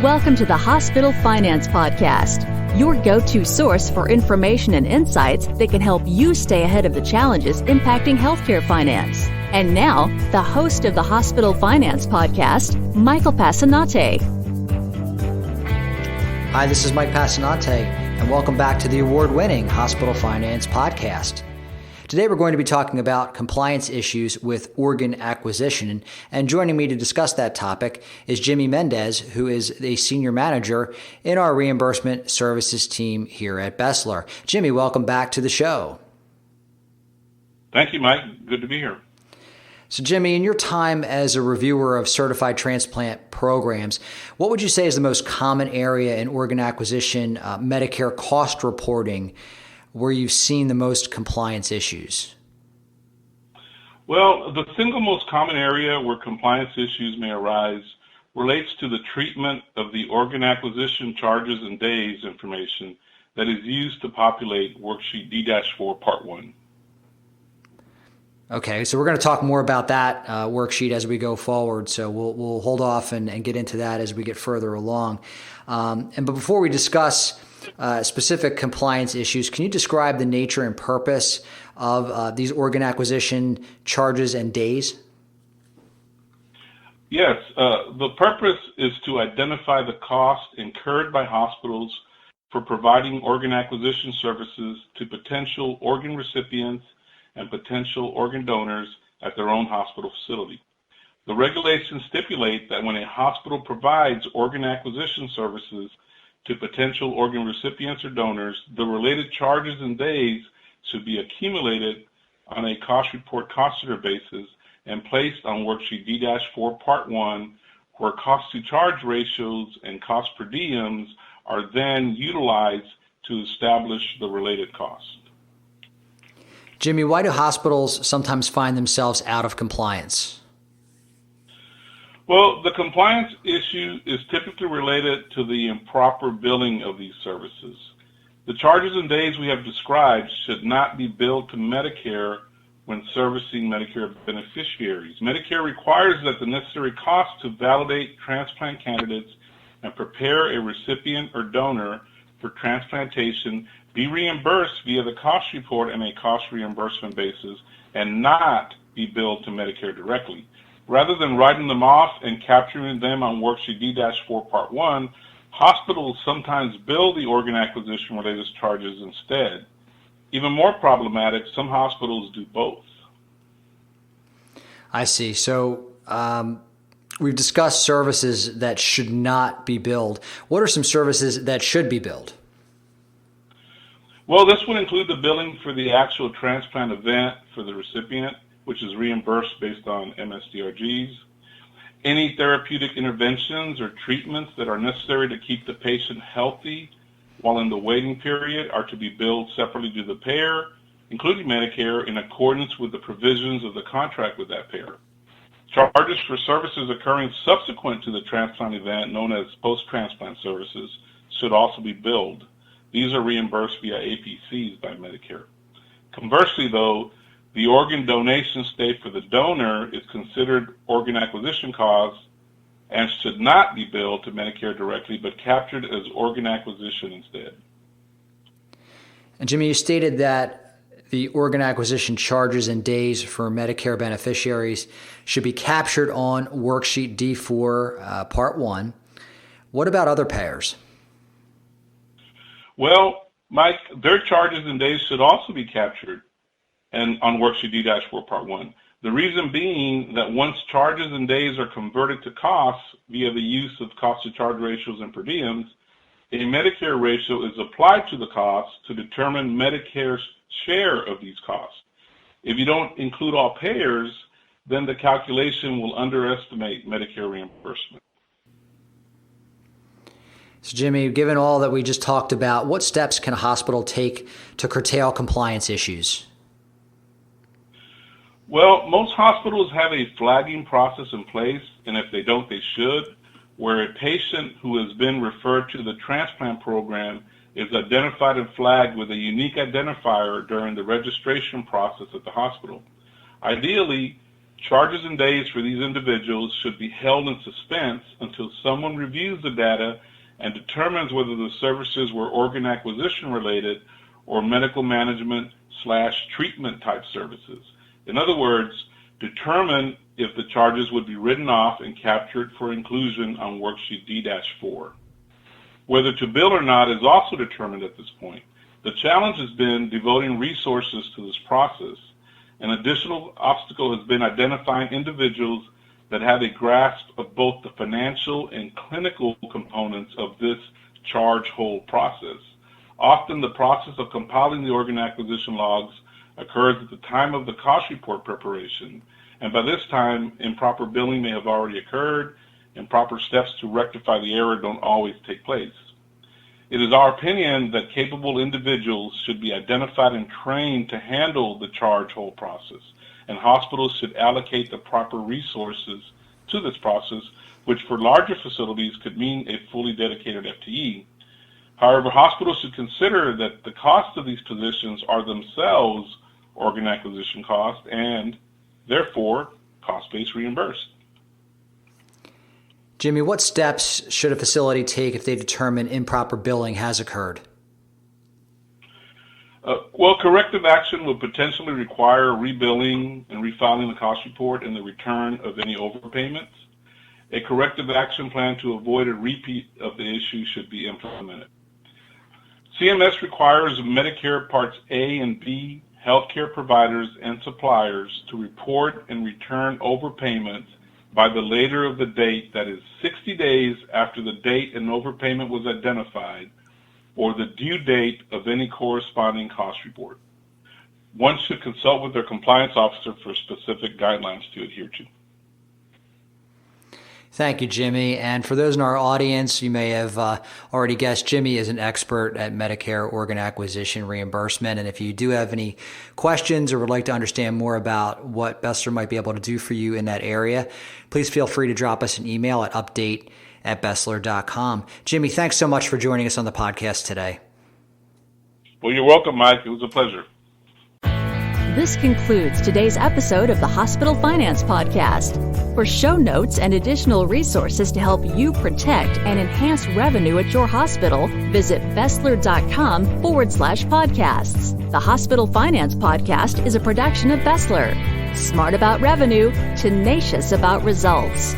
Welcome to the Hospital Finance Podcast, your go-to source for information and insights that can help you stay ahead of the challenges impacting healthcare finance. And now, the host of the Hospital Finance Podcast, Michael Passanante. Hi, this is Mike Passanante, and welcome back to the award-winning Hospital Finance Podcast. Today we're going to be talking about compliance issues with organ acquisition, and joining me to discuss that topic is Jimmy Mendez, who is a senior manager in our reimbursement services team here at BESLER. Jimmy, welcome back to the show. Thank you, Mike. Good to be here. So Jimmy, in your time as a reviewer of certified transplant programs, what would you say is the most common area in organ acquisition Medicare cost reporting where you've seen the most compliance issues? Well, the single most common area where compliance issues may arise relates to the treatment of the organ acquisition charges and days information that is used to populate Worksheet D-4 Part 1. Okay, so we're going to talk more about that worksheet as we go forward, so we'll hold off and get into that as we get further along. But before we discuss specific compliance issues, can you describe the nature and purpose of these organ acquisition charges and days? Yes, the purpose is to identify the cost incurred by hospitals for providing organ acquisition services to potential organ recipients and potential organ donors at their own hospital facility. The regulations stipulate that when a hospital provides organ acquisition services to potential organ recipients or donors, the related charges and days should be accumulated on a cost report cost center basis and placed on Worksheet D-4 Part 1, where cost to charge ratios and cost per diems are then utilized to establish the related cost. Jimmy, why do hospitals sometimes find themselves out of compliance? Well, the compliance issue is typically related to the improper billing of these services. The charges and days we have described should not be billed to Medicare when servicing Medicare beneficiaries. Medicare requires that the necessary costs to validate transplant candidates and prepare a recipient or donor for transplantation be reimbursed via the cost report and a cost reimbursement basis and not be billed to Medicare directly. Rather than writing them off and capturing them on Worksheet D-4 Part 1, hospitals sometimes bill the organ acquisition related charges instead. Even more problematic, some hospitals do both. I see. So we've discussed services that should not be billed. What are some services that should be billed? Well, this would include the billing for the actual transplant event for the recipient, which is reimbursed based on MSDRGs. Any therapeutic interventions or treatments that are necessary to keep the patient healthy while in the waiting period are to be billed separately to the payer, including Medicare, in accordance with the provisions of the contract with that payer. Charges for services occurring subsequent to the transplant event, known as post-transplant services, should also be billed. These are reimbursed via APCs by Medicare. Conversely, though, the organ donation stay for the donor is considered organ acquisition costs and should not be billed to Medicare directly, but captured as organ acquisition instead. And Jimmy, you stated that the organ acquisition charges and days for Medicare beneficiaries should be captured on Worksheet D-4 Part 1. What about other payers? Well, Mike, their charges and days should also be captured and on Worksheet D-4 Part 1. The reason being that once charges and days are converted to costs via the use of cost to charge ratios and per diems, a Medicare ratio is applied to the costs to determine Medicare's share of these costs. If you don't include all payers, then the calculation will underestimate Medicare reimbursement. So Jimmy, given all that we just talked about, what steps can a hospital take to curtail compliance issues? Well, most hospitals have a flagging process in place, and if they don't, they should, where a patient who has been referred to the transplant program is identified and flagged with a unique identifier during the registration process at the hospital. Ideally, Charges and days for these individuals should be held in suspense until someone reviews the data and determines whether the services were organ acquisition related or medical management / treatment type services. In other words, determine if the charges would be written off and captured for inclusion on worksheet D-4. Whether to bill or not is also determined at this point. The challenge has been devoting resources to this process. An additional obstacle has been identifying individuals that have a grasp of both the financial and clinical components of this charge hold process. Often the process of compiling the organ acquisition logs occurs at the time of the cost report preparation, and by this time, improper billing may have already occurred, and proper steps to rectify the error don't always take place. It is our opinion that capable individuals should be identified and trained to handle the charge hold process, and hospitals should allocate the proper resources to this process, which for larger facilities could mean a fully dedicated FTE. However, hospitals should consider that the cost of these positions are themselves organ acquisition costs and, therefore, cost-based reimbursed. Jimmy, what steps should a facility take if they determine improper billing has occurred? Well, corrective action would potentially require rebilling and refiling the cost report and the return of any overpayments. A corrective action plan to avoid a repeat of the issue should be implemented. CMS requires Medicare Parts A and B healthcare providers and suppliers to report and return overpayments by the later of the date, that is 60 days after the date an overpayment was identified, or the due date of any corresponding cost report. One should consult with their compliance officer for specific guidelines to adhere to. Thank you, Jimmy. And for those in our audience, you may have already guessed Jimmy is an expert at Medicare organ acquisition reimbursement. And if you do have any questions or would like to understand more about what BESLER might be able to do for you in that area, please feel free to drop us an email at update@besler.com. Jimmy, thanks so much for joining us on the podcast today. Well, you're welcome, Mike. It was a pleasure. This concludes today's episode of the Hospital Finance Podcast. For show notes and additional resources to help you protect and enhance revenue at your hospital, visit besler.com/podcasts. The Hospital Finance Podcast is a production of BESLER. Smart about revenue, tenacious about results.